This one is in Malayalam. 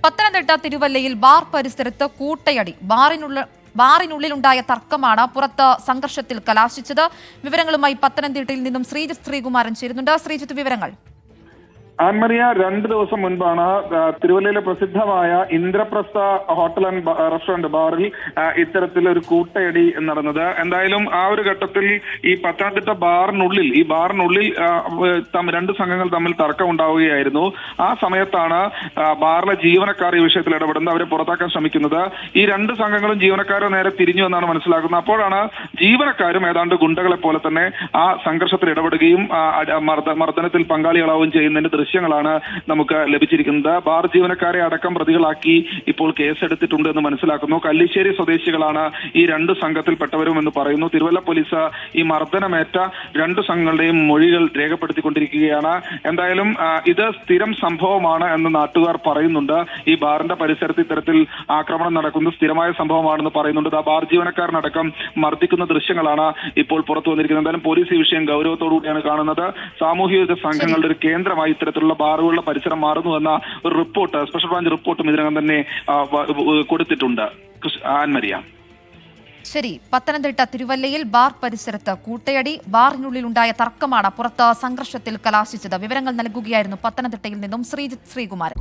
പത്തനംതിട്ട തിരുവല്ലയിൽ ബാർ പരിസരത്ത് കൂട്ടയടി. ബാറിനുള്ളിലുണ്ടായ തർക്കമാണ് പുറത്ത് സംഘർഷത്തിൽ കലാശിച്ചത്. വിവരങ്ങളുമായി പത്തനംതിട്ടയിൽ നിന്നും ശ്രീജിത്ത് ശ്രീകുമാരൻ ചേരുന്നുണ്ട്. ശ്രീജിത്ത്, വിവരങ്ങൾ. ആൻമറിയ, 2 ദിവസം മുൻപാണ് തിരുവല്ലയിലെ പ്രസിദ്ധമായ ഇന്ദ്രപ്രസ്ഥ ഹോട്ടൽ ആൻഡ് റെസ്റ്റോറന്റ് ബാറിൽ ഇത്തരത്തിലൊരു കൂട്ടയടി നടന്നത്. എന്തായാലും ആ ഒരു ഘട്ടത്തിൽ ഈ പത്തനംതിട്ട ബാറിനുള്ളിൽ രണ്ട് സംഘങ്ങൾ തമ്മിൽ തർക്കം ഉണ്ടാവുകയായിരുന്നു. ആ സമയത്താണ് ബാറിലെ ജീവനക്കാർ ഈ വിഷയത്തിൽ ഇടപെടുന്നത്, അവരെ പുറത്താക്കാൻ ശ്രമിക്കുന്നത്. ഈ 2 സംഘങ്ങളും ജീവനക്കാരും നേരെ തിരിഞ്ഞു എന്നാണ് മനസ്സിലാക്കുന്നത്. അപ്പോഴാണ് ജീവനക്കാരും ഏതാണ്ട് ഗുണ്ടകളെ പോലെ തന്നെ ആ സംഘർഷത്തിൽ ഇടപെടുകയും മർദ്ദനത്തിൽ പങ്കാളികളാവുകയും ചെയ്യുന്നതിന്റെ ദൃശ്യങ്ങളാണ് നമുക്ക് ലഭിച്ചിരിക്കുന്നത്. ബാർ ജീവനക്കാരെ അടക്കം പ്രതികളാക്കി ഇപ്പോൾ കേസെടുത്തിട്ടുണ്ട് എന്ന് മനസ്സിലാക്കുന്നു. കല്ലിശ്ശേരി സ്വദേശികളാണ് ഈ 2 സംഘത്തിൽപ്പെട്ടവരും എന്ന് പറയുന്നു. തിരുവല്ല പോലീസ് ഈ മർദ്ദനമേറ്റ 2 സംഘങ്ങളുടെയും മൊഴികൾ രേഖപ്പെടുത്തിക്കൊണ്ടിരിക്കുകയാണ്. എന്തായാലും ഇത് സ്ഥിരം സംഭവമാണ് എന്ന് നാട്ടുകാർ പറയുന്നുണ്ട്. ഈ ബാറിന്റെ പരിസരത്ത് ഇത്തരത്തിൽ ആക്രമണം നടക്കുന്നത് സ്ഥിരമായ സംഭവമാണെന്ന് പറയുന്നുണ്ട്. ആ ബാർ ജീവനക്കാരനടക്കം മർദ്ദിക്കുന്ന ദൃശ്യങ്ങളാണ് ഇപ്പോൾ പുറത്തു വന്നിരിക്കുന്നത്. എന്തായാലും പോലീസ് ഈ വിഷയം ഗൗരവത്തോടുകൂടിയാണ് കാണുന്നത്. സാമൂഹിക സംഘങ്ങളുടെ ഒരു കേന്ദ്രമായി ഇത്തരത്തിലുള്ള ബാറുകളുടെ പരിസരം മാറുന്നുവെന്ന ഒരു റിപ്പോർട്ട്, സ്പെഷ്യൽ ബ്രാഞ്ച് റിപ്പോർട്ടും ഇതിനകം തന്നെ കൊടുത്തിട്ടുണ്ട്. ആൻമരിയ. ശരി, പത്തനംതിട്ട തിരുവല്ലയിൽ ബാർ പരിസരത്ത് കൂട്ടയടി. ബാറിനുള്ളിലുണ്ടായ തർക്കമാണ് പുറത്ത് സംഘർഷത്തിൽ കലാശിച്ചത്. വിവരങ്ങൾ നൽകുകയായിരുന്നു പത്തനംതിട്ടയിൽ നിന്നും ശ്രീജിത്ത് ശ്രീകുമാരൻ.